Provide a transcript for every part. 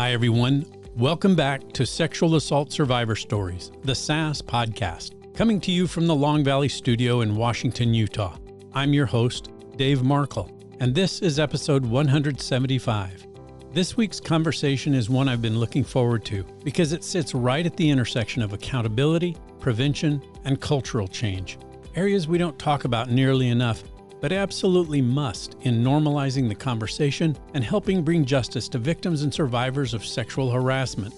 Hi, everyone. Welcome back to Sexual Assault Survivor Stories, the SAS podcast, coming to you from the Long Valley Studio in Washington, Utah. I'm your host, Dave Markel, and this is episode 175. This week's conversation is one I've been looking forward to because it sits right at the intersection of accountability, prevention, and cultural change, areas we don't talk about nearly enough, but absolutely must in normalizing the conversation and helping bring justice to victims and survivors of sexual harassment.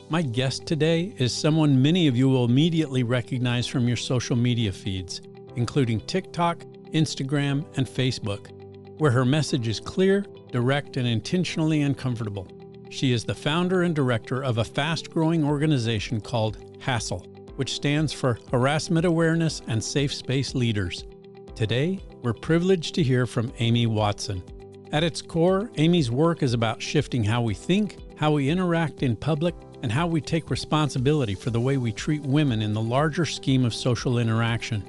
My guest today is someone many of you will immediately recognize from your social media feeds, including TikTok, Instagram, and Facebook, where her message is clear, direct, and intentionally uncomfortable. She is the founder and director of a fast-growing organization called HASSL, which stands for Harassment Awareness and Safe Space Leaders. Today, we're privileged to hear from Amy Watson. At its core, Amy's work is about shifting how we think, how we interact in public, and how we take responsibility for the way we treat women in the larger scheme of social interaction.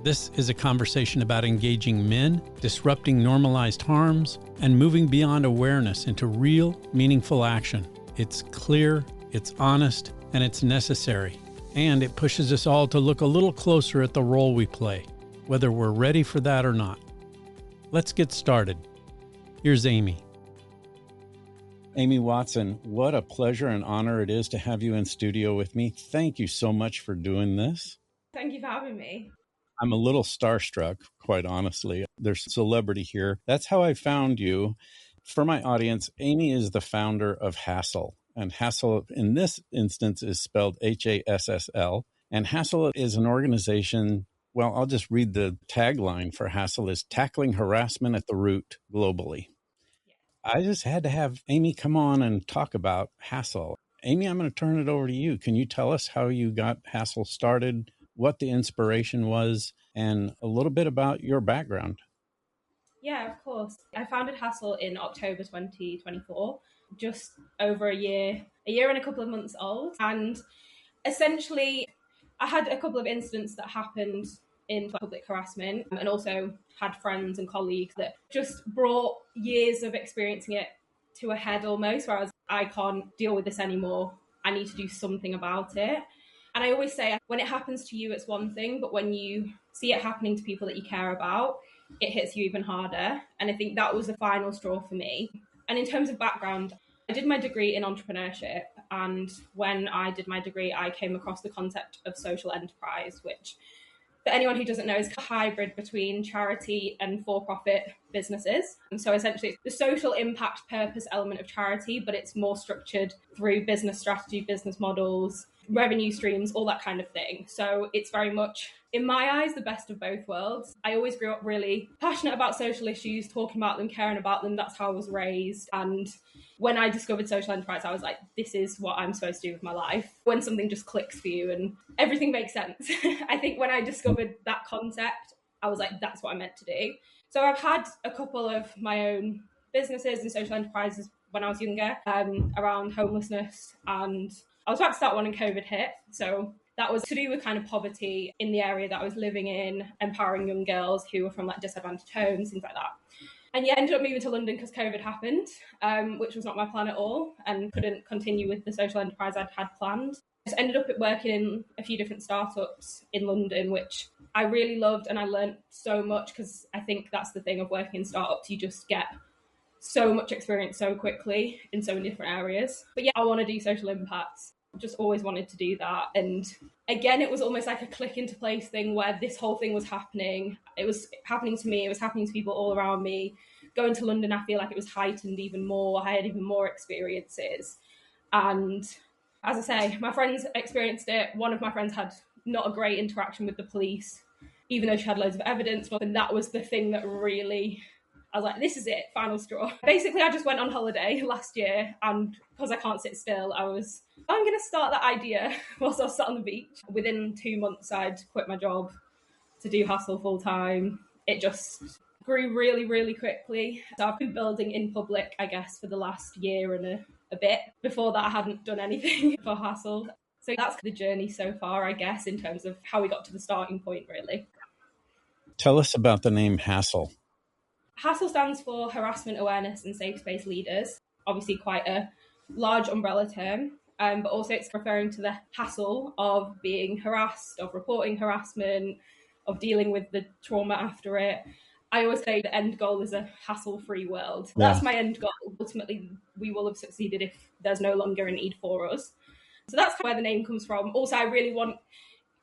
This is a conversation about engaging men, disrupting normalized harms, and moving beyond awareness into real, meaningful action. It's clear, it's honest, and it's necessary. And it pushes us all to look a little closer at the role we play, whether we're ready for that or not. Let's get started. Here's Amy. Amy Watson, what a pleasure and honor it is to have you in studio with me. Thank you so much for doing this. Thank you for having me. I'm a little starstruck, quite honestly. There's a celebrity here. That's how I found you. For my audience, Amy is the founder of HASSL. And HASSL, in this instance, is spelled HASSL. And HASSL is an organization. Well, I'll just read the tagline for HASSL is Tackling Harassment at the Root Globally. I just had to have Amy come on and talk about HASSL. Amy, I'm going to turn it over to you. Can you tell us how you got HASSL started, what the inspiration was, and a little bit about your background? Yeah, of course. I founded HASSL in October 2024, just over a year and a couple of months old. And essentially, I had a couple of incidents that happened in public harassment and also had friends and colleagues that just brought years of experiencing it to a head almost, whereas I can't deal with this anymore. I need to do something about it. And I always say when it happens to you, it's one thing, but when you see it happening to people that you care about, it hits you even harder. And I think that was the final straw for me. And in terms of background, I did my degree in entrepreneurship. And when I did my degree, I came across the concept of social enterprise, which for anyone who doesn't know is a hybrid between charity and for-profit businesses. And so essentially it's the social impact purpose element of charity, but it's more structured through business strategy, business models, revenue streams, all that kind of thing. So it's very much, in my eyes, the best of both worlds. I always grew up really passionate about social issues, talking about them, caring about them. That's how I was raised. And when I discovered social enterprise, I was like, this is what I'm supposed to do with my life. When something just clicks for you and everything makes sense. I think when I discovered that concept, I was like, that's what I meant to do. So I've had a couple of my own businesses and social enterprises when I was younger, around homelessness, and I was about to start one and COVID hit. So that was to do with kind of poverty in the area that I was living in, empowering young girls who were from like disadvantaged homes, things like that. And yeah, I ended up moving to London because COVID happened, which was not my plan at all, and couldn't continue with the social enterprise I'd had planned. Just ended up working in a few different startups in London, which I really loved, and I learned so much because I think that's the thing of working in startups. You just get so much experience so quickly in so many different areas. But yeah, I want to do social impacts. Just always wanted to do that. And again, it was almost like a click into place thing where this whole thing was happening. It was happening to me. It was happening to people all around me. Going to London, I feel like it was heightened even more. I had even more experiences. And as I say, my friends experienced it. One of my friends had not a great interaction with the police, even though she had loads of evidence. And that was the thing that really, I was like, this is it, final straw. Basically, I just went on holiday last year, and because I can't sit still, I'm going to start that idea whilst I was sat on the beach. Within 2 months, I'd quit my job to do HASSL full time. It just grew really, really quickly. So I've been building in public, I guess, for the last year and a bit. Before that, I hadn't done anything for HASSL. So that's the journey so far, I guess, in terms of how we got to the starting point, really. Tell us about the name HASSL. HASSL stands for Harassment Awareness and Safe Space Leaders. Obviously quite a large umbrella term, but also it's referring to the hassle of being harassed, of reporting harassment, of dealing with the trauma after it. I always say the end goal is a hassle-free world. Yeah. That's my end goal. Ultimately, we will have succeeded if there's no longer a need for us. So that's where the name comes from. Also, I really want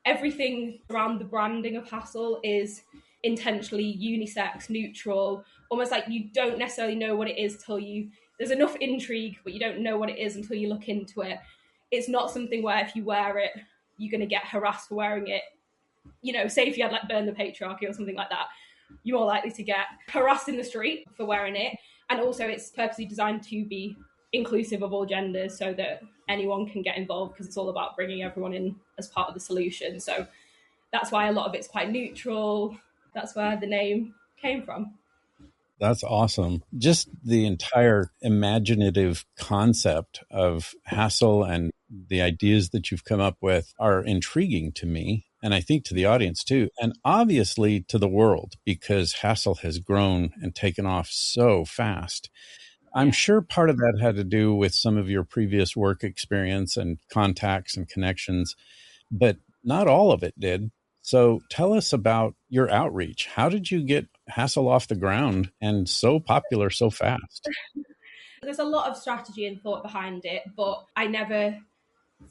everything around the branding of HASSL is intentionally unisex, neutral, almost like you don't necessarily know what it is till there's enough intrigue, but you don't know what it is until you look into it. It's not something where if you wear it, you're going to get harassed for wearing it. You know, say if you had like Burn the Patriarchy or something like that, you're more likely to get harassed in the street for wearing it. And also it's purposely designed to be inclusive of all genders so that anyone can get involved, because it's all about bringing everyone in as part of the solution. So that's why a lot of it's quite neutral. That's where the name came from. That's awesome. Just the entire imaginative concept of HASSL and the ideas that you've come up with are intriguing to me, and I think to the audience too, and obviously to the world, because HASSL has grown and taken off so fast. I'm sure part of that had to do with some of your previous work experience and contacts and connections, but not all of it did. So tell us about your outreach. How did you get HASSL off the ground and so popular so fast? There's a lot of strategy and thought behind it, but I never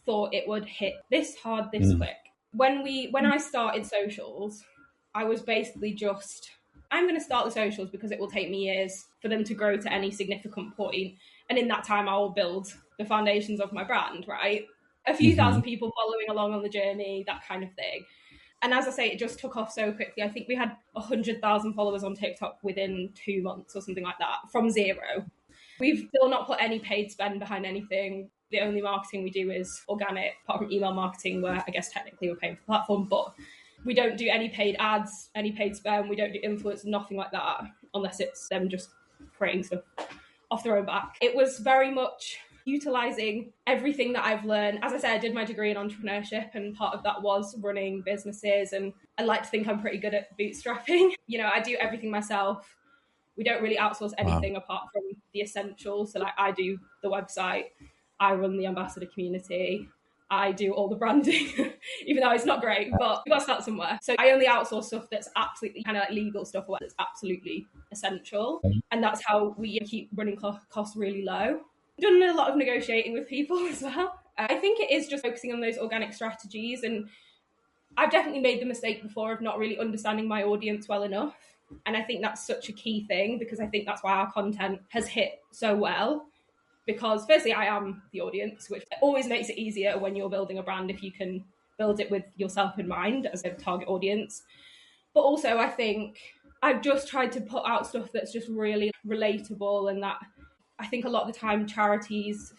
thought it would hit this hard this quick. When I started socials, I was basically just, I'm going to start the socials because it will take me years for them to grow to any significant point. And in that time, I will build the foundations of my brand, right? A few thousand people following along on the journey, that kind of thing. And as I say, it just took off so quickly. I think we had 100,000 followers on TikTok within 2 months or something like that, from zero. We've still not put any paid spend behind anything. The only marketing we do is organic, apart from email marketing, where I guess technically we're paying for the platform, but we don't do any paid ads, any paid spend. We don't do influence, nothing like that, unless it's them just creating stuff off their own back. It was very much utilizing everything that I've learned. As I said, I did my degree in entrepreneurship, and part of that was running businesses. And I like to think I'm pretty good at bootstrapping. You know, I do everything myself. We don't really outsource anything apart from the essentials. So like I do the website, I run the ambassador community, I do all the branding, even though it's not great, but we've got to start somewhere. So I only outsource stuff that's absolutely kind of like legal stuff, or that's absolutely essential. And that's how we keep running costs really low. I've done a lot of negotiating with people as well. I think it is just focusing on those organic strategies. And I've definitely made the mistake before of not really understanding my audience well enough. And I think that's such a key thing, because I think that's why our content has hit so well. Because firstly, I am the audience, which always makes it easier when you're building a brand if you can build it with yourself in mind as a target audience. But also, I think I've just tried to put out stuff that's just really relatable, and that I think a lot of the time charities,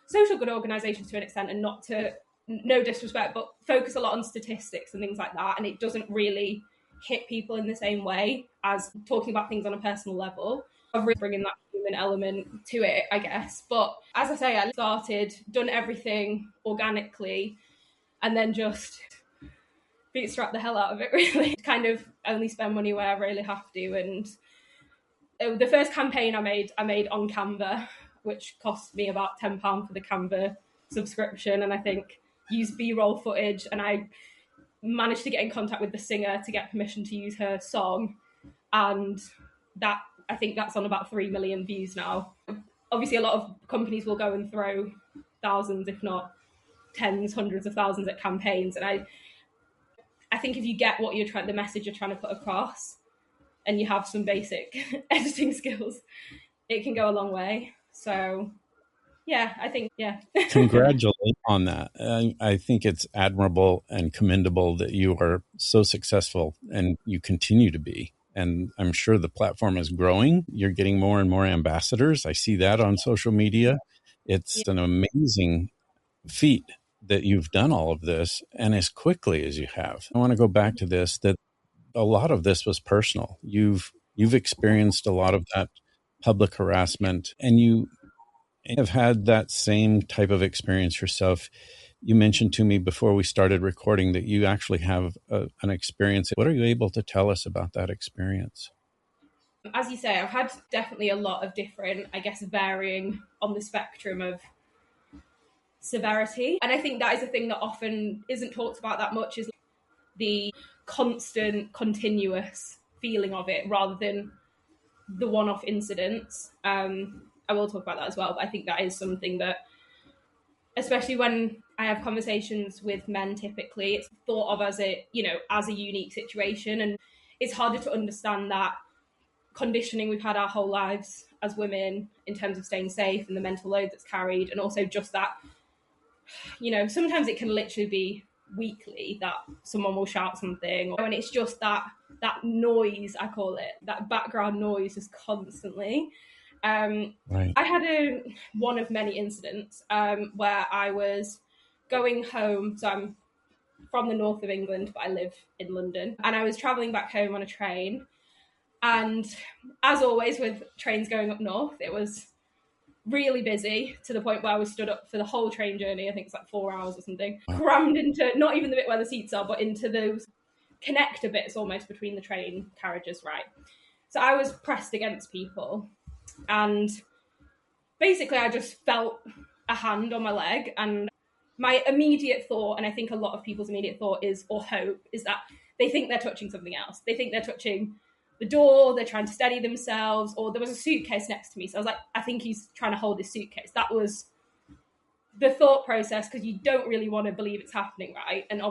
social good organisations to an extent, and not to, no disrespect, but focus a lot on statistics and things like that. And it doesn't really hit people in the same way as talking about things on a personal level, of really bringing that human element to it, I guess. But as I say, I started, done everything organically, and then just bootstrap the hell out of it, really. Kind of only spend money where I really have to. And the first campaign I made on Canva, which cost me about £10 for the Canva subscription, and I think used B-roll footage, and I managed to get in contact with the singer to get permission to use her song, and that, I think that's on about 3 million views now. Obviously, a lot of companies will go and throw thousands, if not tens, hundreds of thousands at campaigns, and I think if you get what you're trying, the message you're trying to put across, and you have some basic editing skills, it can go a long way. So yeah, I think, yeah. Congratulate on that. I think it's admirable and commendable that you are so successful and you continue to be. And I'm sure the platform is growing. You're getting more and more ambassadors. I see that on social media. It's an amazing feat that you've done all of this, and as quickly as you have. I want to go back to this, that a lot of this was personal. You've experienced a lot of that public harassment, and you have had that same type of experience yourself. You mentioned to me before we started recording that you actually have an experience. What are you able to tell us about that experience? As you say, I've had definitely a lot of different, I guess, varying on the spectrum of severity. And I think that is a thing that often isn't talked about that much, is the constant, continuous feeling of it rather than the one-off incidents. I will talk about that as well, but I think that is something that, especially when I have conversations with men, typically it's thought of as a, as a unique situation, and it's harder to understand that conditioning we've had our whole lives as women in terms of staying safe and the mental load that's carried, and also just that, sometimes it can literally be weekly that someone will shout something, and it's just that noise, I call it, that background noise, just constantly. Right. I had one of many incidents where I was going home. So I'm from the north of England, but I live in London. And I was travelling back home on a train. And as always with trains going up north, it was really busy to the point where I was stood up for the whole train journey. I think it's like 4 hours or something. Wow. Crammed into, not even the bit where the seats are, but into those connector bits almost between the train carriages, right? So I was pressed against people. And basically I just felt a hand on my leg, and my immediate thought, and I think a lot of people's immediate thought is, or hope, is that they think they're touching something else. They think they're touching the door, they're trying to steady themselves, or there was a suitcase next to me. So I was like, I think he's trying to hold this suitcase. That was the thought process, because you don't really want to believe it's happening, right? And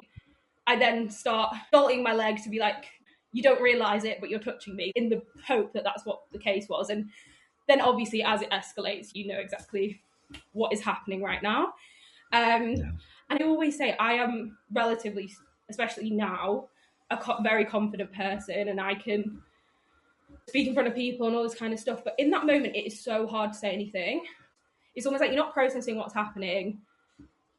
I then start jolting my leg to be like, you don't realise it, but you're touching me, in the hope that that's what the case was. And then obviously as it escalates, you know exactly what is happening right now. And I always say I am relatively, especially now, a very confident person, and I can speak in front of people and all this kind of stuff. But in that moment, it is so hard to say anything. It's almost like you're not processing what's happening.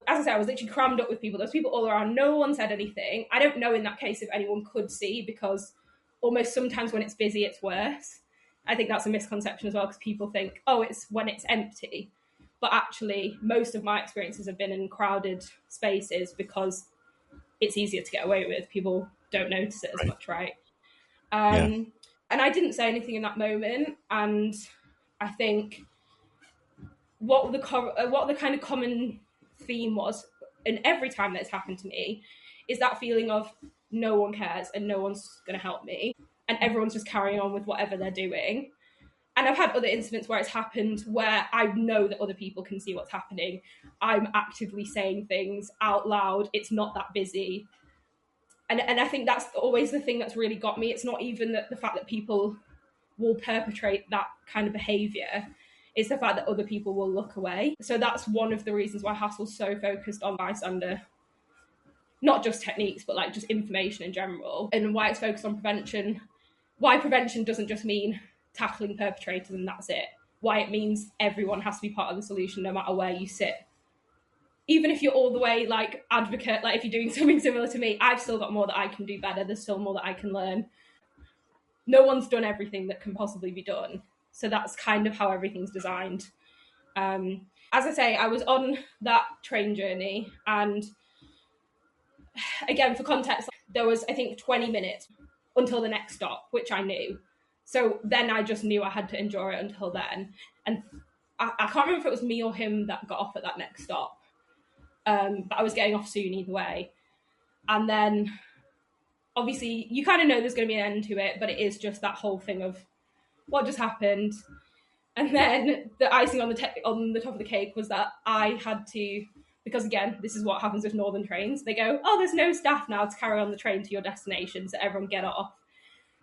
As I said, I was literally crammed up with people. There's people all around. No one said anything. I don't know in that case if anyone could see, because almost sometimes when it's busy, it's worse. I think that's a misconception as well, because people think, oh, it's when it's empty. But actually, most of my experiences have been in crowded spaces, because it's easier to get away with. People don't notice it as much, right? And I didn't say anything in that moment. And I think what the kind of common theme was, and every time that's happened to me, is that feeling of no one cares and no one's going to help me, and everyone's just carrying on with whatever they're doing. And I've had other incidents where it's happened where I know that other people can see what's happening. I'm actively saying things out loud. It's not that busy. And I think that's always the thing that's really got me. It's not even the fact that people will perpetrate that kind of behaviour. It's the fact that other people will look away. So that's one of the reasons why HASSL's so focused on bystander, not just techniques, but like just information in general, and why it's focused on prevention. Why prevention doesn't just mean tackling perpetrators and that's it. Why it means everyone has to be part of the solution, no matter where you sit. Even if you're all the way like advocate, like if you're doing something similar to me, I've still got more that I can do better. There's still more that I can learn. No one's done everything that can possibly be done. So that's kind of how everything's designed. As I say, I was on that train journey, and again, for context, there was, I think, 20 minutes until the next stop, which I knew. So then I just knew I had to endure it until then. And I can't remember if it was me or him that got off at that next stop. But I was getting off soon either way. And then obviously you kind of know there's going to be an end to it, but it is just that whole thing of what just happened. And then the icing on the top of the cake was that I had to, because again, this is what happens with northern trains. They go, oh, there's no staff now to carry on the train to your destination, so everyone get off.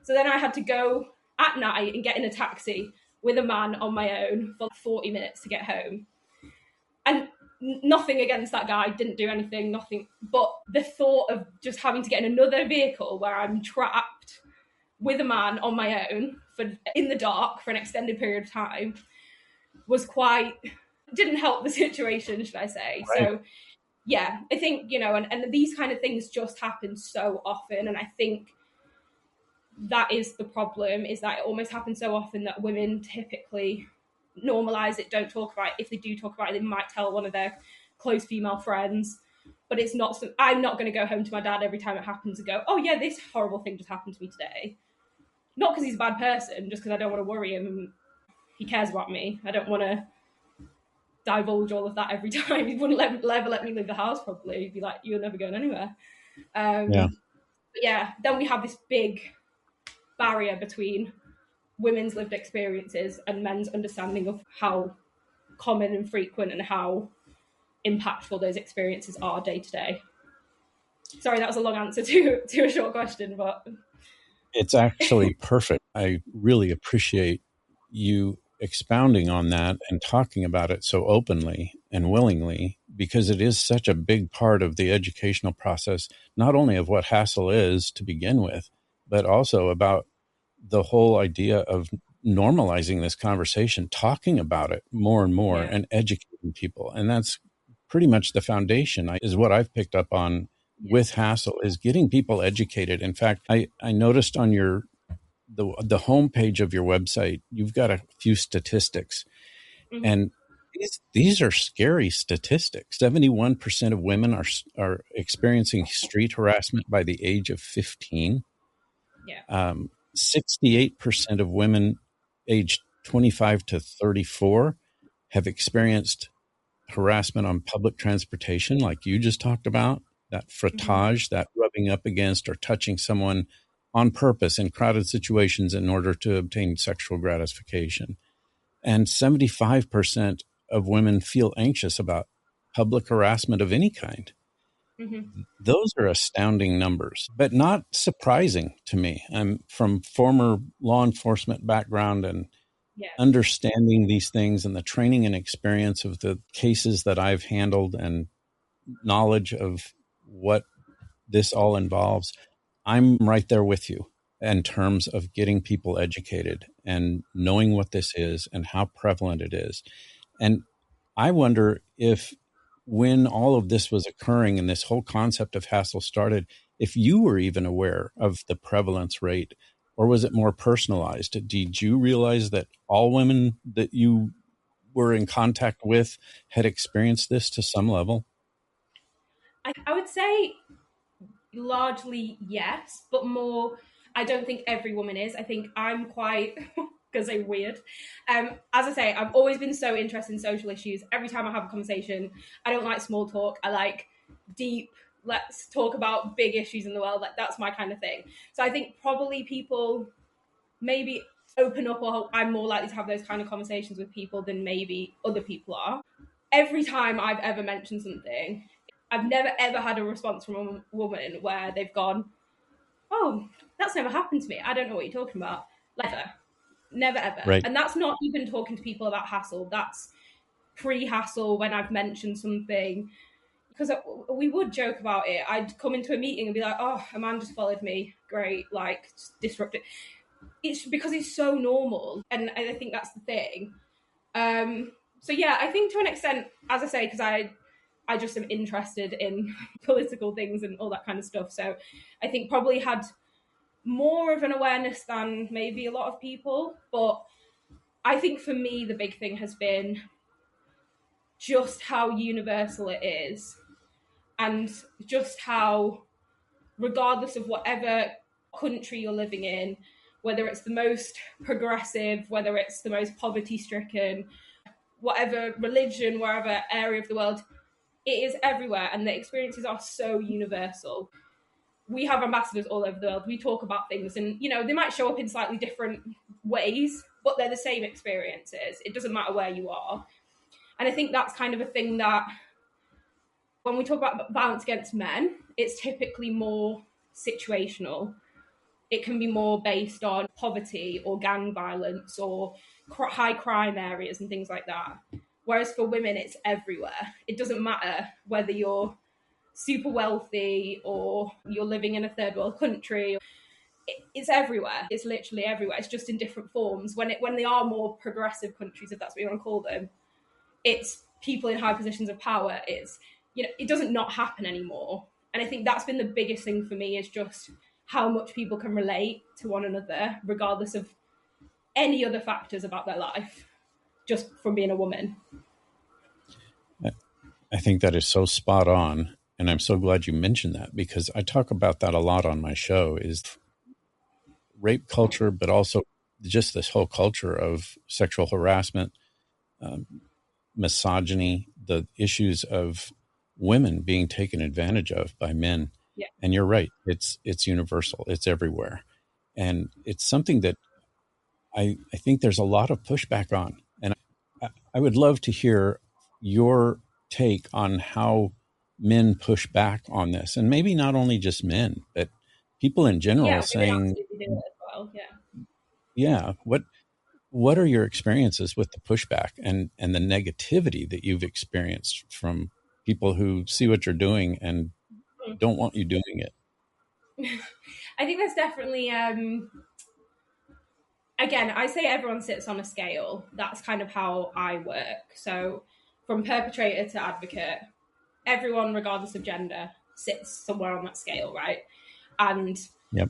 So then I had to go at night and get in a taxi with a man on my own for 40 minutes to get home. And nothing against that guy, didn't do anything, nothing. But the thought of just having to get in another vehicle where I'm trapped with a man on my own in the dark for an extended period of time was didn't help the situation, should I say. Right. So yeah, I think, and these kind of things just happen so often. And I think that is the problem, is that it almost happens so often that women typically normalize it, don't talk about it. If they do talk about it, they might tell one of their close female friends, but it's not. I'm not going to go home to my dad every time it happens and go, oh yeah, this horrible thing just happened to me today. Not because he's a bad person, just because I don't want to worry him. He cares about me. I don't want to divulge all of that every time. He wouldn't ever let me leave the house, probably. He'd be like, you're never going anywhere. Yeah. But yeah, then we have this big barrier between women's lived experiences and men's understanding of how common and frequent and how impactful those experiences are day to day. Sorry, that was a long answer to a short question, but it's actually perfect. I really appreciate you expounding on that and talking about it so openly and willingly, because it is such a big part of the educational process, not only of what HASSL is to begin with, but also about the whole idea of normalizing this conversation, talking about it more and more, and educating people. And that's pretty much the foundation, is what I've picked up on with HASSL, is getting people educated. In fact, I noticed on the homepage of your website, you've got a few statistics, and these are scary statistics. 71% of women are experiencing street harassment by the age of 15. 68% of women aged 25 to 34 have experienced harassment on public transportation, like you just talked about, that frottage, that rubbing up against or touching someone on purpose in crowded situations in order to obtain sexual gratification. And 75% of women feel anxious about public harassment of any kind. Those are astounding numbers, but not surprising to me. I'm from former law enforcement background and understanding these things, and the training and experience of the cases that I've handled and knowledge of what this all involves. I'm right there with you in terms of getting people educated and knowing what this is and how prevalent it is. And I wonder if, when all of this was occurring and this whole concept of HASSL started, if you were even aware of the prevalence rate, or was it more personalized? Did you realize that all women that you were in contact with had experienced this to some level? I would say largely yes, but more, I don't think every woman is. I think I'm quite, because I'm weird. As I say, I've always been so interested in social issues. Every time I have a conversation, I don't like small talk. I like deep, let's talk about big issues in the world. Like, that's my kind of thing. So I think probably people maybe open up, or I'm more likely to have those kind of conversations with people than maybe other people are. Every time I've ever mentioned something, I've never ever had a response from a woman where they've gone, oh, that's never happened to me. I don't know what you're talking about. Never ever. Right. And that's not even talking to people about HASSL. That's pre-HASSL, when I've mentioned something. Because we would joke about it. I'd come into a meeting and be like, oh, a man just followed me. Great, like, just disrupt it. It's because it's so normal. And I think that's the thing. So yeah, I think to an extent, as I say, because I just am interested in political things and all that kind of stuff. So I think probably had more of an awareness than maybe a lot of people. But I think for me, the big thing has been just how universal it is, and just how, regardless of whatever country you're living in, whether it's the most progressive, whether it's the most poverty stricken, whatever religion, wherever area of the world, it is everywhere, and the experiences are so universal. We have ambassadors all over the world. We talk about things, and they might show up in slightly different ways, but they're the same experiences. It doesn't matter where you are. And I think that's kind of a thing that, when we talk about violence against men, it's typically more situational. It can be more based on poverty or gang violence or high crime areas and things like that. Whereas for women, it's everywhere. It doesn't matter whether you're super wealthy or you're living in a third world country. It's everywhere. It's literally everywhere. It's just in different forms. When they are more progressive countries, if that's what you want to call them, it's people in high positions of power. It's, it doesn't not happen anymore. And I think that's been the biggest thing for me, is just how much people can relate to one another, regardless of any other factors about their life, just from being a woman. I think that is so spot on. And I'm so glad you mentioned that, because I talk about that a lot on my show, is rape culture, but also just this whole culture of sexual harassment. misogyny, the issues of women being taken advantage of by men. Yeah. And you're right. It's universal. It's everywhere. And it's something that I think there's a lot of pushback on. And I would love to hear your take on how men push back on this. And maybe not only just men, but people in general Yeah, women saying, absolutely do it as well. Yeah. yeah, what are your experiences with the pushback and the negativity that you've experienced from people who see what you're doing and don't want you doing it? I think there's definitely again, I say everyone sits on a scale. That's kind of how I work. So from perpetrator to advocate, everyone, regardless of gender, sits somewhere on that scale, right? And Yep.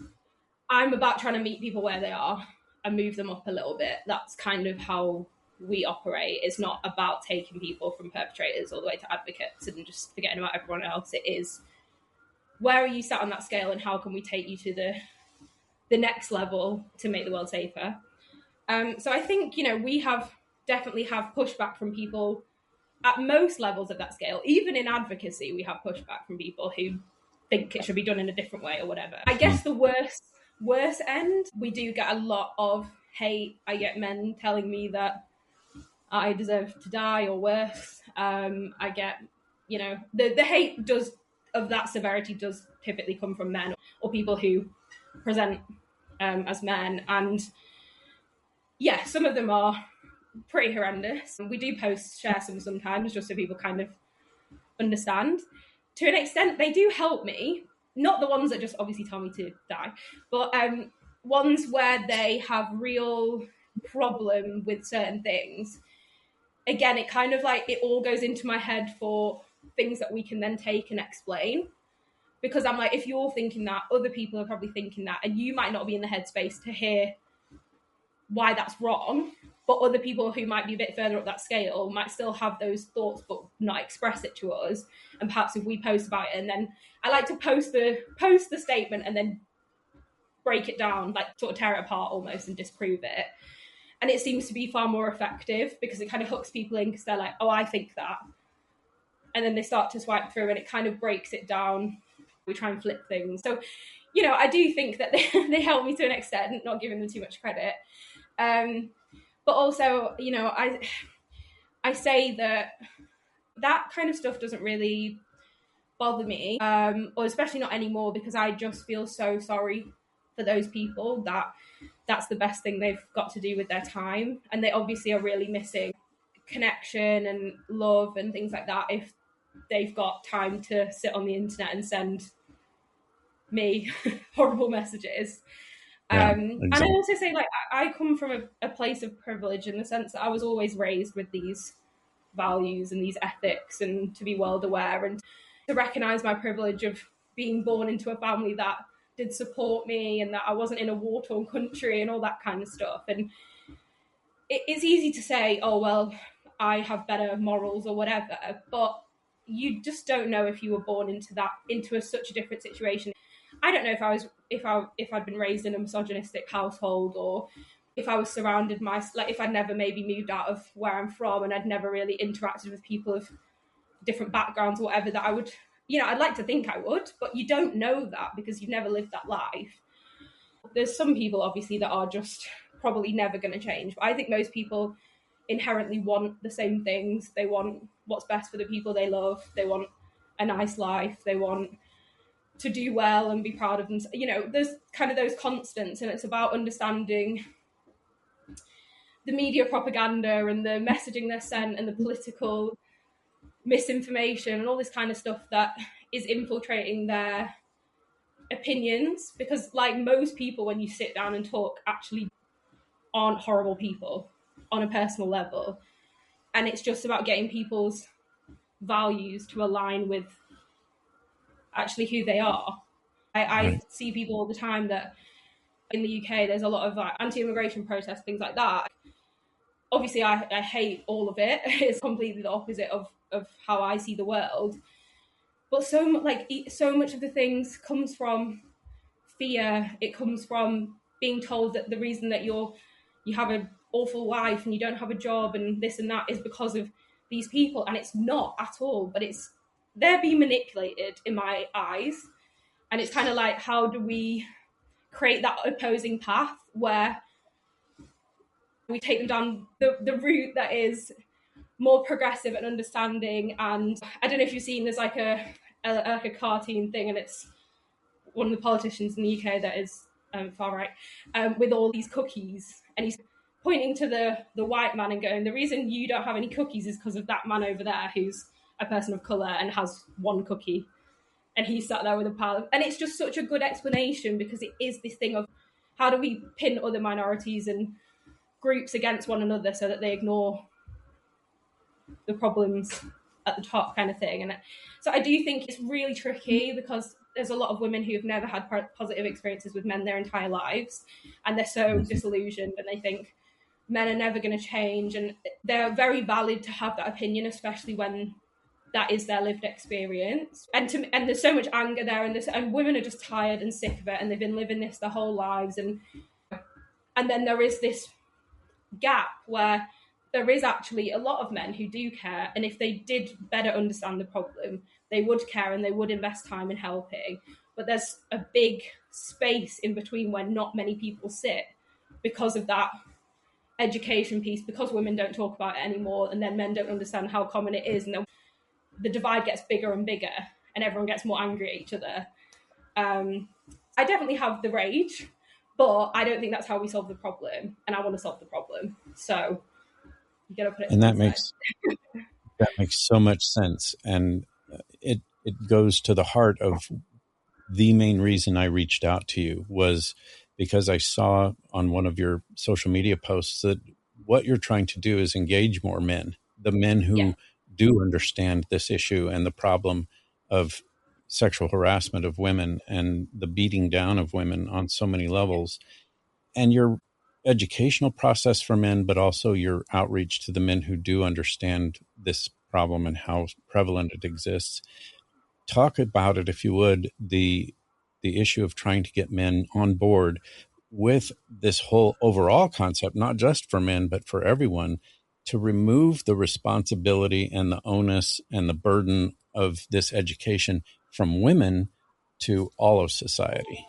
I'm about trying to meet people where they are and move them up a little bit. That's kind of how we operate. It's not about taking people from perpetrators all the way to advocates and just forgetting about everyone else. It is, where are you sat on that scale and how can we take you to the next level to make the world safer? So I think, we definitely have pushback from people at most levels of that scale. Even in advocacy, we have pushback from people who think it should be done in a different way or whatever. I guess the worst end, we do get a lot of hate. I get men telling me that I deserve to die or worse. I get, the hate of that severity does typically come from men or people who present as men. And yeah, some of them are pretty horrendous. We do share some sometimes just so people kind of understand. To an extent, they do help me. Not the ones that just obviously tell me to die, but ones where they have real problem with certain things. Again, it kind of like it all goes into my head for things that we can then take and explain. Because I'm like, if you're thinking that, other people are probably thinking that, and you might not be in the headspace to hear why that's wrong, but other people who might be a bit further up that scale might still have those thoughts but not express it to us. And perhaps if we post about it, and then I like to post the statement and then break it down, like sort of tear it apart almost and disprove it. And it seems to be far more effective because it kind of hooks people in because they're like, oh, I think that. And then they start to swipe through and it kind of breaks it down. We try and flip things. So, I do think that they help me to an extent, not giving them too much credit. But also, I say that kind of stuff doesn't really bother me, or especially not anymore, because I just feel so sorry for those people that's the best thing they've got to do with their time. And they obviously are really missing connection and love and things like that if they've got time to sit on the internet and send me horrible messages. Exactly. And I also say, like, I come from a place of privilege in the sense that I was always raised with these values and these ethics and to be world aware and to recognize my privilege of being born into a family that did support me and that I wasn't in a war-torn country and all that kind of stuff. And it's easy to say, oh, well, I have better morals or whatever, but you just don't know if you were born into such a different situation. I don't know if I'd been raised in a misogynistic household, or if I was surrounded if I'd never maybe moved out of where I'm from and I'd never really interacted with people of different backgrounds or whatever, that I would, I'd like to think I would, but you don't know that because you've never lived that life. There's some people obviously that are just probably never going to change, but I think most people inherently want the same things. They want what's best for the people they love. They want a nice life. They want to do well and be proud of them. There's kind of those constants, and it's about understanding the media propaganda and the messaging they're sent and the political misinformation and all this kind of stuff that is infiltrating their opinions. Because like most people, when you sit down and talk, actually aren't horrible people on a personal level. And it's just about getting people's values to align with actually who they are. I see people all the time that in the UK, there's a lot of anti-immigration protests, things like that. Obviously, I hate all of it. It's completely the opposite of how I see the world. But so much of the things comes from fear. It comes from being told that the reason that you have an awful life and you don't have a job and this and that is because of these people, and it's not at all, but they're being manipulated in my eyes. And it's kind of like, how do we create that opposing path where we take them down the route that is more progressive and understanding? And I don't know if you've seen, there's like a cartoon thing, and it's one of the politicians in the UK that is far right, with all these cookies, and he's pointing to the white man and going, the reason you don't have any cookies is because of that man over there who's a person of colour and has one cookie, and he sat there with a pile. And it's just such a good explanation, because it is this thing of, how do we pin other minorities and groups against one another so that they ignore the problems at the top, kind of thing. And so I do think it's really tricky, because there's a lot of women who've never had positive experiences with men their entire lives, and they're so disillusioned, and they think men are never going to change. And they're very valid to have that opinion, especially when that is their lived experience. And there's so much anger there, and women are just tired and sick of it, and they've been living this their whole lives. And then there is this gap where there is actually a lot of men who do care, and if they did better understand the problem, they would care and they would invest time in helping. But there's a big space in between where not many people sit, because of that education piece, because women don't talk about it anymore, and then men don't understand how common it is, and then the divide gets bigger and bigger, and everyone gets more angry at each other. I definitely have the rage, but I don't think that's how we solve the problem, and I want to solve the problem. So you got to put it. And that makes so much sense, and it goes to the heart of the main reason I reached out to you, was because I saw on one of your social media posts that what you're trying to do is engage more men, the men who do understand this issue and the problem of sexual harassment of women and the beating down of women on so many levels. And your educational process for men, but also your outreach to the men who do understand this problem and how prevalent it exists. Talk about it, if you would, the issue of trying to get men on board with this whole overall concept, not just for men, but for everyone, to remove the responsibility and the onus and the burden of this education from women to all of society.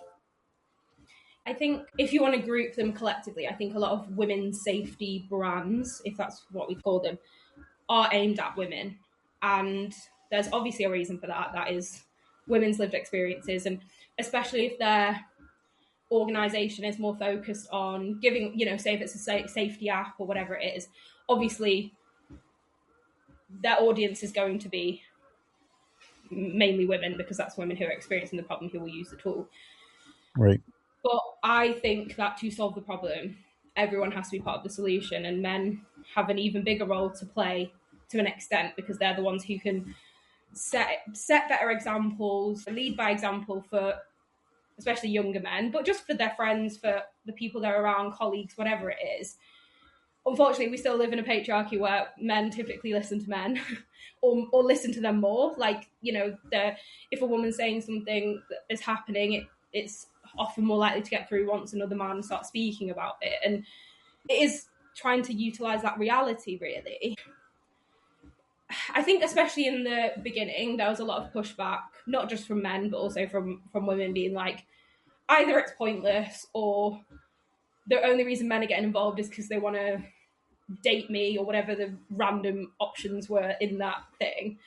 I think if you want to group them collectively, I think a lot of women's safety brands, if that's what we call them, are aimed at women. And there's obviously a reason for that. That is women's lived experiences. And especially if their organization is more focused on giving, say if it's a safety app or whatever it is, obviously their audience is going to be mainly women, because that's women who are experiencing the problem who will use the tool. Right. But I think that to solve the problem, everyone has to be part of the solution, and men have an even bigger role to play to an extent, because they're the ones who can set better examples, lead by example for especially younger men, but just for their friends, for the people they're around, colleagues, whatever it is. Unfortunately, we still live in a patriarchy where men typically listen to men or listen to them more. Like, if a woman's saying something that is happening, it's often more likely to get through once another man starts speaking about it. And it is trying to utilize that reality, really. I think especially in the beginning, there was a lot of pushback, not just from men, but also from women being like, either it's pointless, or the only reason men are getting involved is because they want to date me, or whatever the random options were in that thing.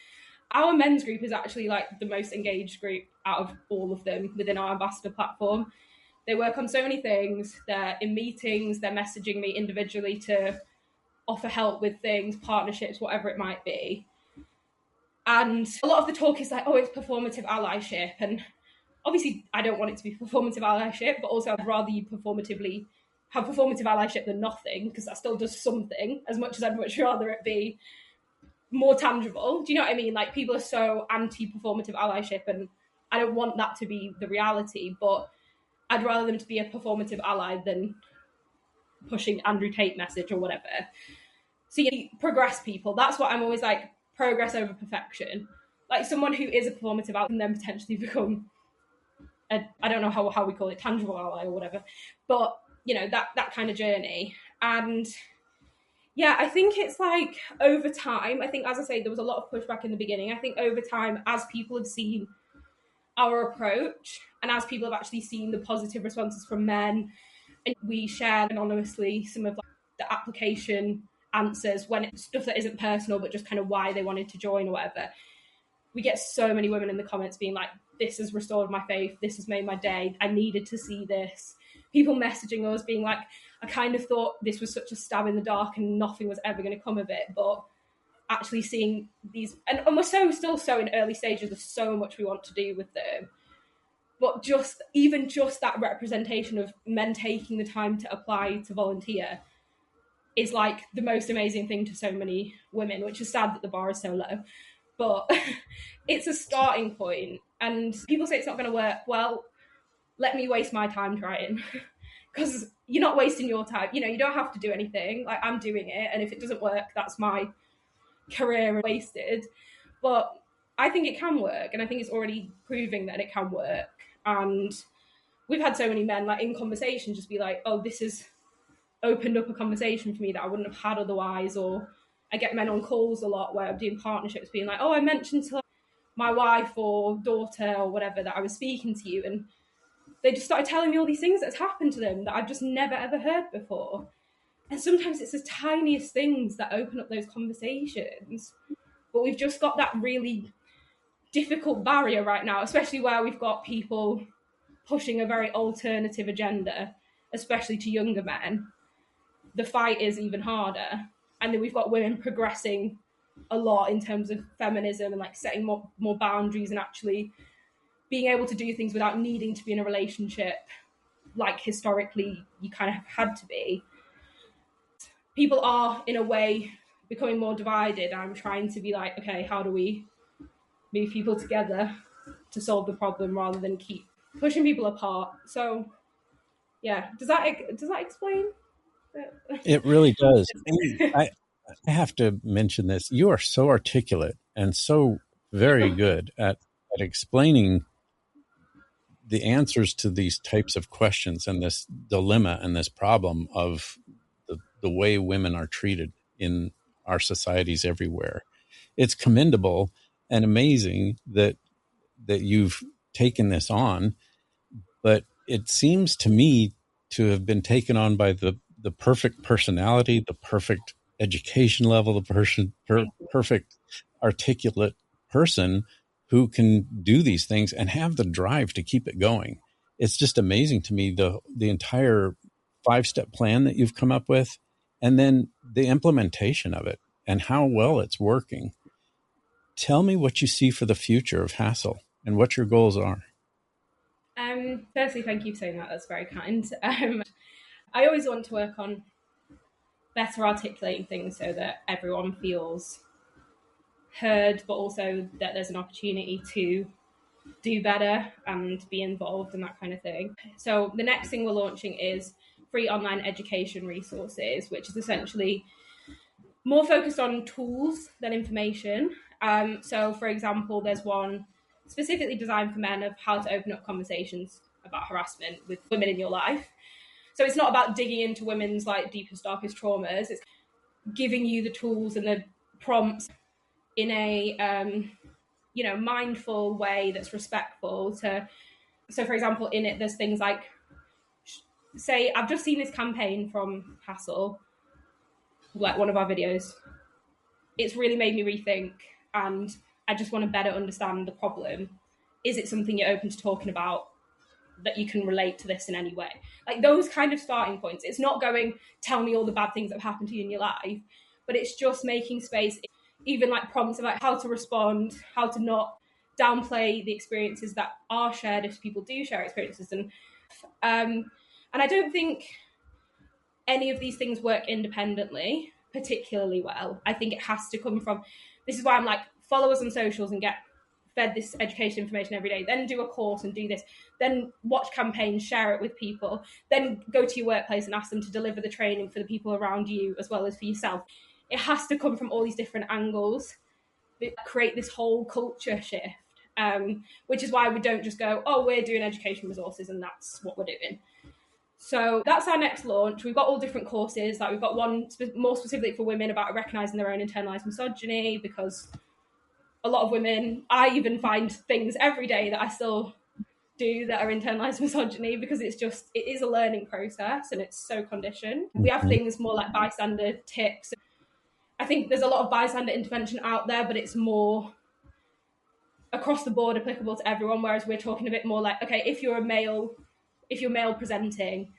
Our men's group is actually like the most engaged group out of all of them within our ambassador platform. They work on so many things. They're in meetings, they're messaging me individually to offer help with things, partnerships, whatever it might be. And a lot of the talk is like, oh, it's performative allyship. And obviously I don't want it to be performative allyship, but also I'd rather you have performative allyship than nothing, because that still does something, as much as I'd much rather it be more tangible. Do you know what I mean? Like, people are so anti-performative allyship, and I don't want that to be the reality, but I'd rather them to be a performative ally than pushing Andrew Tate message or whatever. So you progress people. That's what I'm always like, progress over perfection. Like, someone who is a performative ally can then potentially become I don't know how we call it, tangible ally or whatever, but that kind of journey. And Yeah, I think it's like over time, I think, as I say, there was a lot of pushback in the beginning. I think over time, as people have seen our approach and as people have actually seen the positive responses from men, and we share anonymously some of like the application answers when it's stuff that isn't personal, but just kind of why they wanted to join or whatever. We get so many women in the comments being like, this has restored my faith, this has made my day, I needed to see this. People messaging us being like, I kind of thought this was such a stab in the dark and nothing was ever going to come of it, but actually seeing these, and we're still so in early stages, there's so much we want to do with them, but just that representation of men taking the time to apply to volunteer is like the most amazing thing to so many women, which is sad that the bar is so low. But it's a starting point. And people say it's not going to work. Well, let me waste my time trying. Because you're not wasting your time. You know, you don't have to do anything. Like, I'm doing it. And if it doesn't work, that's my career wasted. But I think it can work. And I think it's already proving that it can work. And we've had so many men, like, in conversation just be like, oh, this has opened up a conversation for me that I wouldn't have had otherwise. Or I get men on calls a lot where I'm doing partnerships being like, oh, I mentioned to my wife or daughter or whatever that I was speaking to you, and they just started telling me all these things that's happened to them that I've just never ever heard before. And sometimes it's the tiniest things that open up those conversations, but we've just got that really difficult barrier right now, especially where we've got people pushing a very alternative agenda, especially to younger men. The fight is even harder. And then we've got women progressing a lot in terms of feminism and like setting more boundaries and actually being able to do things without needing to be in a relationship like historically you kind of had to be. People are in a way becoming more divided. I'm trying to be like, okay, how do we move people together to solve the problem rather than keep pushing people apart? So yeah, does that explain? It really does. I have to mention this. You are so articulate and so very good at explaining the answers to these types of questions and this dilemma and this problem of the way women are treated in our societies everywhere. It's commendable and amazing that you've taken this on, but it seems to me to have been taken on by the perfect personality, the perfect education level, the perfect articulate person who can do these things and have the drive to keep it going. It's just amazing to me, the entire 5-step plan that you've come up with, and then the implementation of it and how well it's working. Tell me what you see for the future of HASSL and what your goals are. Firstly, thank you for saying that. That's very kind. I always want to work on better articulating things so that everyone feels heard, but also that there's an opportunity to do better and be involved and that kind of thing. So the next thing we're launching is free online education resources, which is essentially more focused on tools than information. So for example, there's one specifically designed for men of how to open up conversations about harassment with women in your life. So it's not about digging into women's like deepest, darkest traumas. It's giving you the tools and the prompts in a mindful way that's respectful to. So for example, in it there's things like, say I've just seen this campaign from HASSL, like one of our videos. It's really made me rethink, and I just want to better understand the problem. Is it something you're open to talking about, that you can relate to this in any way? Like those kind of starting points. It's not going, tell me all the bad things that have happened to you in your life, but it's just making space, even like prompts about how to respond, how to not downplay the experiences that are shared if people do share experiences. And I don't think any of these things work independently particularly well. I think it has to come from, this is why I'm like, follow us on socials and get fed this education information every day, then do a course and do this, then watch campaigns, share it with people, then go to your workplace and ask them to deliver the training for the people around you as well as for yourself. It has to come from all these different angles that create this whole culture shift, which is why we don't just go, oh, we're doing education resources and that's what we're doing. So that's our next launch. We've got all different courses. Like we've got one more specifically for women about recognizing their own internalized misogyny, because a lot of women, I even find things every day that I still do that are internalized misogyny, because it is a learning process and it's so conditioned. We have things more like bystander tips. I think there's a lot of bystander intervention out there, but it's more across the board applicable to everyone, whereas we're talking a bit more like, okay, if you're male presenting,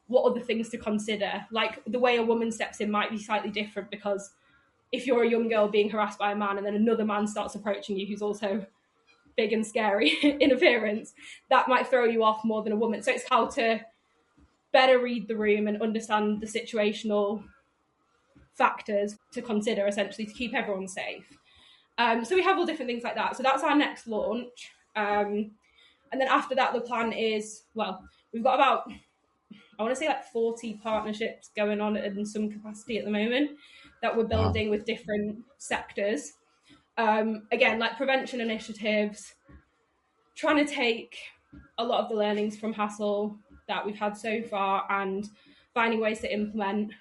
what are the things to consider? Like the way a woman steps in might be slightly different, because if you're a young girl being harassed by a man and then another man starts approaching you who's also big and scary in appearance, that might throw you off more than a woman. So it's how to better read the room and understand the situational factors to consider, essentially, to keep everyone safe. So we have all different things like that. So that's our next launch. And then after that, the plan is, well, we've got about, I want to say like 40 partnerships going on in some capacity at the moment that we're building with different sectors. Again, like prevention initiatives, trying to take a lot of the learnings from HASSL that we've had so far and finding ways to implement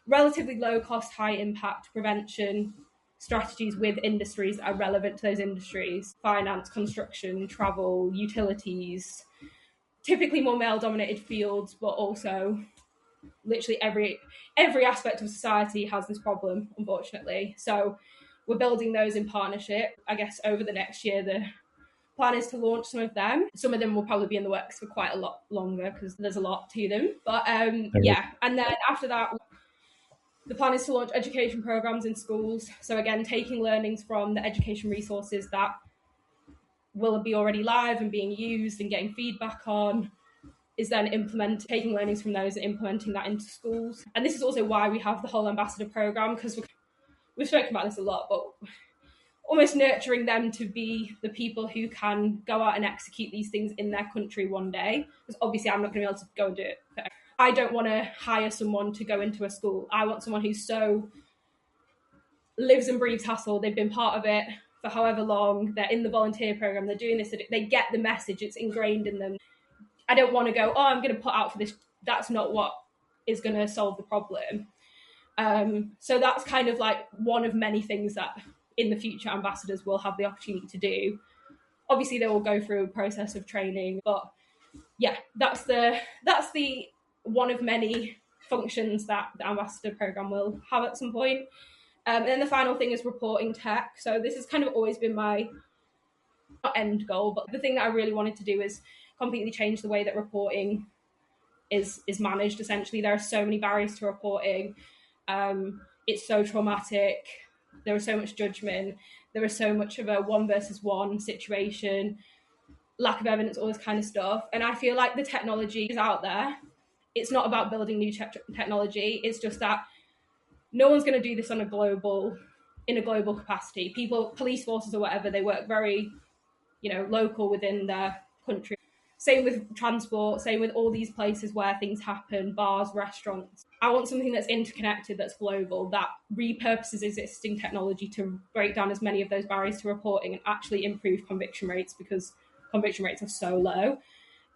relatively low cost, high impact prevention strategies with industries that are relevant to those industries: finance, construction, travel, utilities, typically more male dominated fields, but also literally every aspect of society has this problem, unfortunately. So we're building those in partnership. I guess over the next year, the plan is to launch some of them. Some of them will probably be in the works for quite a lot longer because there's a lot to them. But yeah, and then after that, the plan is to launch education programs in schools. So again, taking learnings from the education resources that will be already live and being used and getting feedback on, is then taking learnings from those and implementing that into schools. And this is also why we have the whole ambassador program, because we've spoken about this a lot, but almost nurturing them to be the people who can go out and execute these things in their country one day. Because obviously I'm not going to be able to go and do it. I don't want to hire someone to go into a school. I want someone who so lives and breathes HASSL. They've been part of it for however long. They're in the volunteer program. They're doing this. They get the message. It's ingrained in them. I don't want to go, oh, I'm going to put out for this. That's not what is going to solve the problem. So that's kind of like one of many things that in the future ambassadors will have the opportunity to do. Obviously, they will go through a process of training, but yeah, that's the one of many functions that the ambassador program will have at some point. And then the final thing is reporting tech. So this has kind of always been my end goal, but the thing that I really wanted to do is completely change the way that reporting is managed. Essentially, there are so many barriers to reporting. It's so traumatic. There is so much judgment. There is so much of a 1 versus 1 situation, lack of evidence, all this kind of stuff. And I feel like the technology is out there. It's not about building new technology. It's just that no one's going to do this in a global capacity. Police forces or whatever, they work very, local within their country. Same with transport, same with all these places where things happen, bars, restaurants. I want something that's interconnected, that's global, that repurposes existing technology to break down as many of those barriers to reporting and actually improve conviction rates, because conviction rates are so low.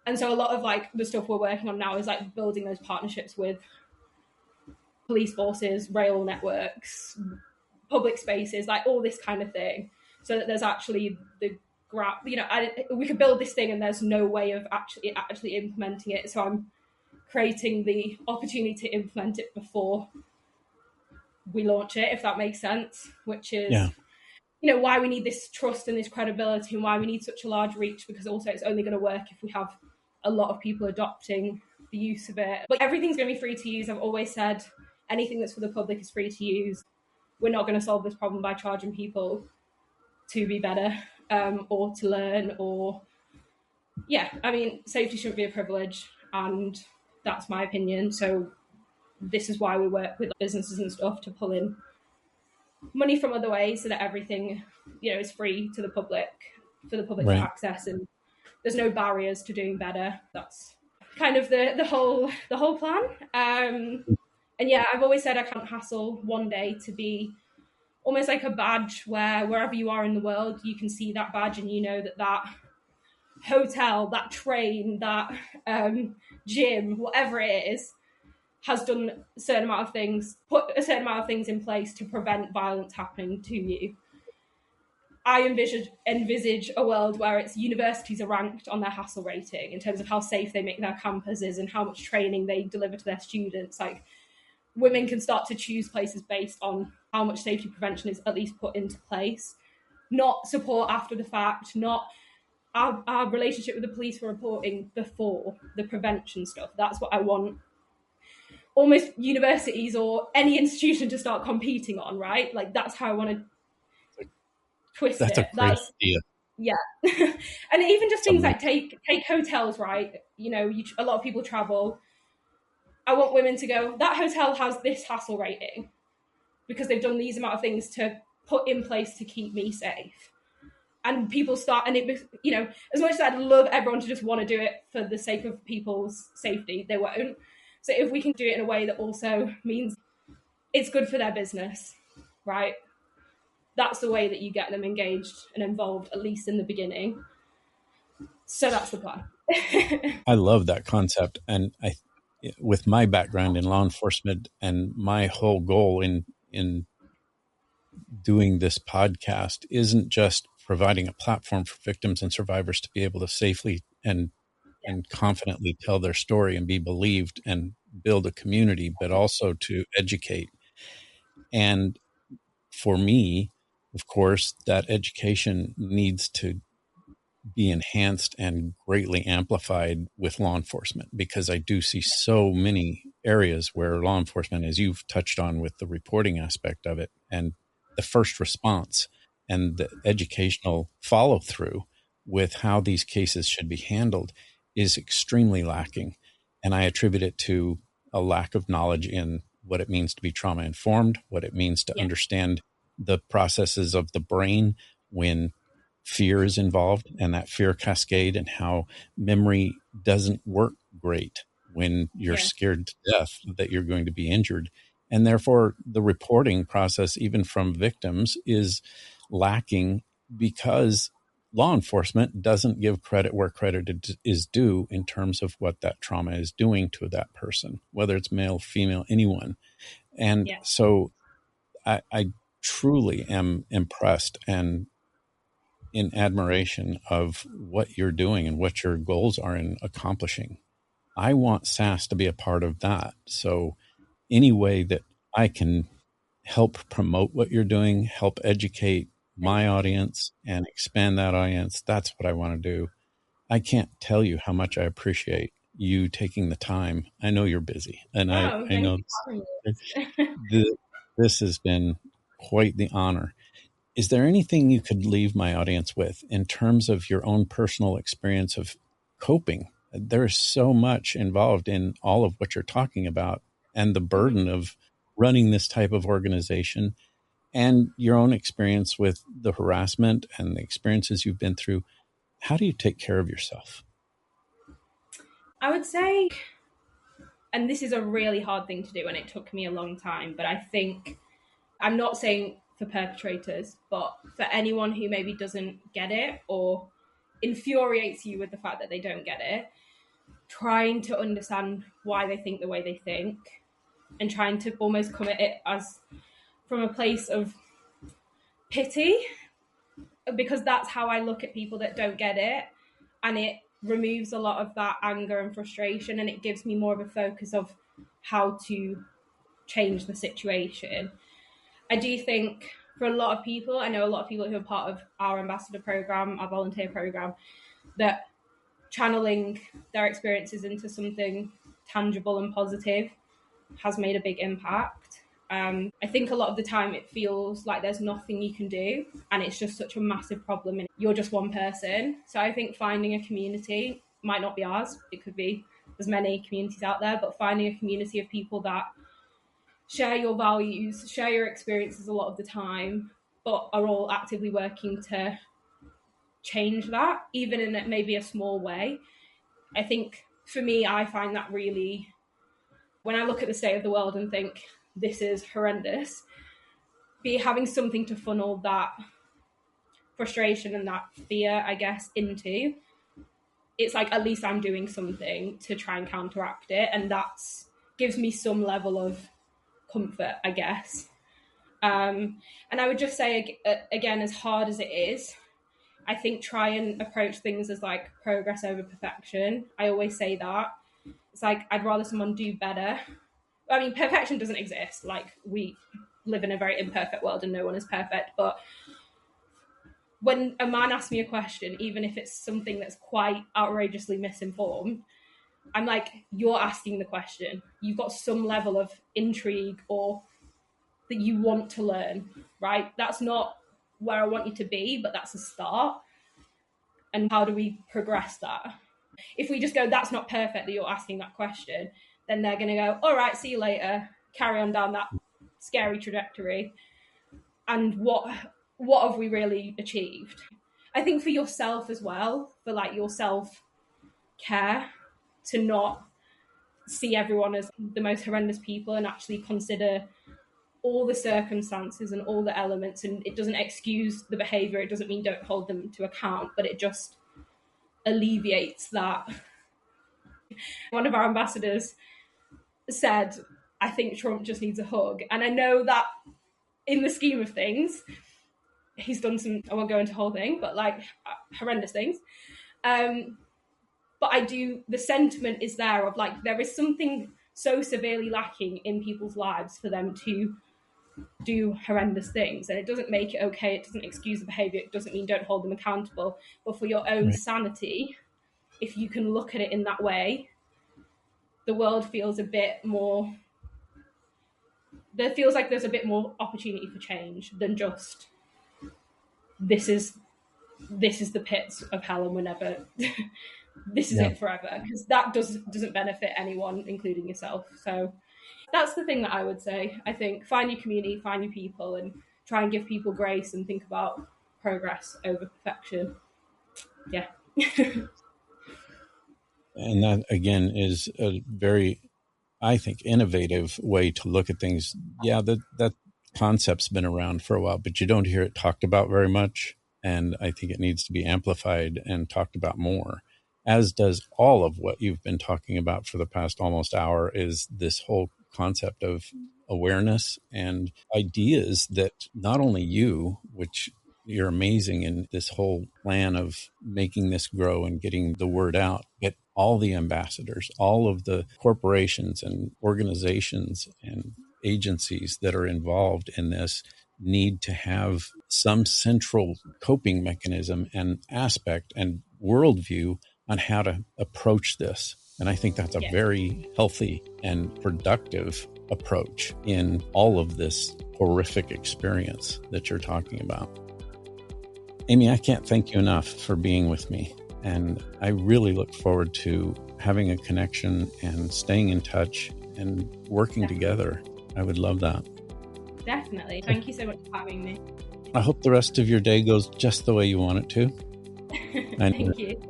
And so a lot of like the stuff we're working on now is like building those partnerships with police forces, rail networks, public spaces, like all this kind of thing, so that there's actually we could build this thing and there's no way of actually implementing it. So I'm creating the opportunity to implement it before we launch it, if that makes sense, which is why we need this trust and this credibility and why we need such a large reach, because also it's only going to work if we have a lot of people adopting the use of it. But everything's going to be free to use. I've always said anything that's for the public is free to use. We're not going to solve this problem by charging people to be better or to learn, or safety shouldn't be a privilege, and that's my opinion. So this is why we work with businesses and stuff to pull in money from other ways so that everything is free to the public, for the public to access, and there's no barriers to doing better. That's kind of the whole plan. And yeah, I've always said I can't HASSL one day to be almost like a badge where wherever you are in the world, you can see that badge and you know that hotel, that train, that gym, whatever it is, has done a certain amount of things, put a certain amount of things in place to prevent violence happening to you. I envisage a world where it's universities are ranked on their HASSL rating in terms of how safe they make their campuses and how much training they deliver to their students. Like, women can start to choose places based on how much safety prevention is at least put into place, not support after the fact, not our relationship with the police for reporting before the prevention stuff. That's what I want almost universities or any institution to start competing on, right? Like, that's how I want to twist That's it. a great idea. Yeah. And even just things Amazing. like take hotels, right? You know, a lot of people travel. I want women to go, that hotel has this HASSL rating because they've done these amount of things to put in place to keep me safe. And people start, and it, you know, as much as I'd love everyone to just want to do it for the sake of people's safety, they won't. So if we can do it in a way that also means it's good for their business, right? That's the way that you get them engaged and involved, at least in the beginning. So that's the plan. I love that concept. And with my background in law enforcement and my whole goal in doing this podcast isn't just providing a platform for victims and survivors to be able to safely and confidently tell their story and be believed and build a community, but also to educate. And for me, of course, that education needs to be enhanced and greatly amplified with law enforcement, because I do see so many areas where law enforcement, as you've touched on with the reporting aspect of it and the first response and the educational follow through with how these cases should be handled, is extremely lacking. And I attribute it to a lack of knowledge in what it means to be trauma informed, what it means to Yeah. understand the processes of the brain when fear is involved, and that fear cascade, and how memory doesn't work great when you're scared to death that you're going to be injured. And therefore, the reporting process, even from victims, is lacking because law enforcement doesn't give credit where credit is due in terms of what that trauma is doing to that person, whether it's male, female, anyone. And so I truly am impressed and in admiration of what you're doing and what your goals are in accomplishing. I want SAS to be a part of that. So any way that I can help promote what you're doing, help educate my audience and expand that audience, that's what I want to do. I can't tell you how much I appreciate you taking the time. I know you're busy, and I Thank know you for having me. this has been quite the honor. Is there anything you could leave my audience with in terms of your own personal experience of coping? There's so much involved in all of what you're talking about, and the burden of running this type of organization and your own experience with the harassment and the experiences you've been through. How do you take care of yourself? I would say, and this is a really hard thing to do, and it took me a long time, but I think, I'm not saying for perpetrators, but for anyone who maybe doesn't get it or infuriates you with the fact that they don't get it, trying to understand why they think the way they think and trying to almost come at it as from a place of pity, because that's how I look at people that don't get it, and it removes a lot of that anger and frustration, and it gives me more of a focus of how to change the situation. I do think for a lot of people, I know a lot of people who are part of our ambassador program, our volunteer program, that channeling their experiences into something tangible and positive has made a big impact. I think a lot of the time it feels like there's nothing you can do, and it's just such a massive problem, and you're just one person. So I think finding a community, might not be ours, it could be, there's many communities out there, but finding a community of people that share your values, share your experiences a lot of the time, but are all actively working to change that, even in maybe a small way. I think for me, I find that really, when I look at the state of the world and think this is horrendous, be having something to funnel that frustration and that fear, I guess, into it's like at least I'm doing something to try and counteract it, and that's gives me some level of comfort, I guess. And I would just say again, as hard as it is, I think try and approach things as like progress over perfection. I always say that. It's like I'd rather someone do better. I mean, perfection doesn't exist. Like, we live in a very imperfect world and no one is perfect. But when a man asks me a question, even if it's something that's quite outrageously misinformed, I'm like, you're asking the question. You've got some level of intrigue or that you want to learn, right? That's not where I want you to be, but that's a start. And how do we progress that? If we just go, that's not perfect that you're asking that question, then they're going to go, all right, see you later, carry on down that scary trajectory. And what have we really achieved? I think for yourself as well, for like your self-care, to not see everyone as the most horrendous people and actually consider all the circumstances and all the elements. And it doesn't excuse the behavior. It doesn't mean don't hold them to account, but it just alleviates that. One of our ambassadors said, I think Trump just needs a hug. And I know that in the scheme of things, he's done some, I won't go into the whole thing, but like horrendous things. But the sentiment is there of like, there is something so severely lacking in people's lives for them to do horrendous things. And it doesn't make it okay. It doesn't excuse the behavior. It doesn't mean don't hold them accountable. But for your own sanity, if you can look at it in that way, the world feels a bit more, there feels like there's a bit more opportunity for change than just this is the pits of hell and we're never this is it forever, because that doesn't benefit anyone, including yourself. So that's the thing that I would say. I think find your community, find your people, and try and give people grace and think about progress over perfection. Yeah. And that, again, is a very, I think, innovative way to look at things. Yeah, that concept's been around for a while, but you don't hear it talked about very much. And I think it needs to be amplified and talked about more, as does all of what you've been talking about for the past almost hour, is this whole concept of awareness and ideas that not only you, which you're amazing in this whole plan of making this grow and getting the word out, but all the ambassadors, all of the corporations and organizations and agencies that are involved in this need to have some central coping mechanism and aspect and worldview on how to approach this. And I think that's a very healthy and productive approach in all of this horrific experience that you're talking about. Amy, I can't thank you enough for being with me. And I really look forward to having a connection and staying in touch and working together. I would love that. Definitely. Thank you so much for having me. I hope the rest of your day goes just the way you want it to. Thank you.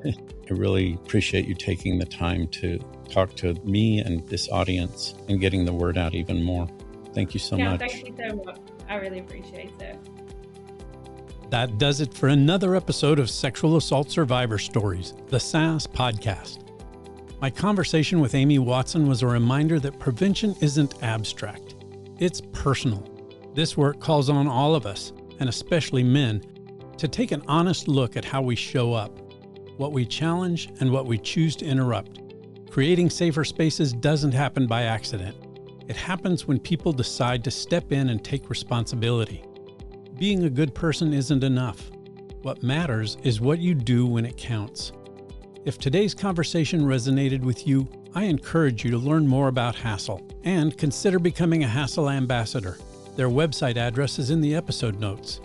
I really appreciate you taking the time to talk to me and this audience and getting the word out even more. Thank you so much. Thank you so much. I really appreciate it. That does it for another episode of Sexual Assault Survivor Stories, the SAS podcast. My conversation with Amy Watson was a reminder that prevention isn't abstract. It's personal. This work calls on all of us, and especially men, to take an honest look at how we show up, what we challenge, and what we choose to interrupt. Creating safer spaces doesn't happen by accident. It happens when people decide to step in and take responsibility. Being a good person isn't enough. What matters is what you do when it counts. If today's conversation resonated with you, I encourage you to learn more about HASSL and consider becoming a HASSL ambassador. Their website address is in the episode notes.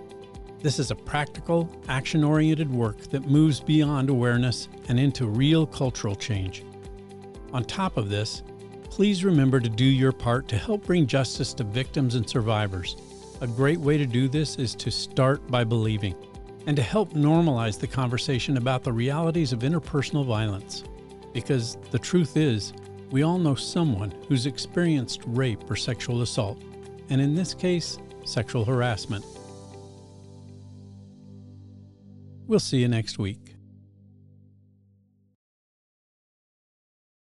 This is a practical, action-oriented work that moves beyond awareness and into real cultural change. On top of this, please remember to do your part to help bring justice to victims and survivors. A great way to do this is to start by believing, and to help normalize the conversation about the realities of interpersonal violence. Because the truth is, we all know someone who's experienced rape or sexual assault, and in this case, sexual harassment. We'll see you next week.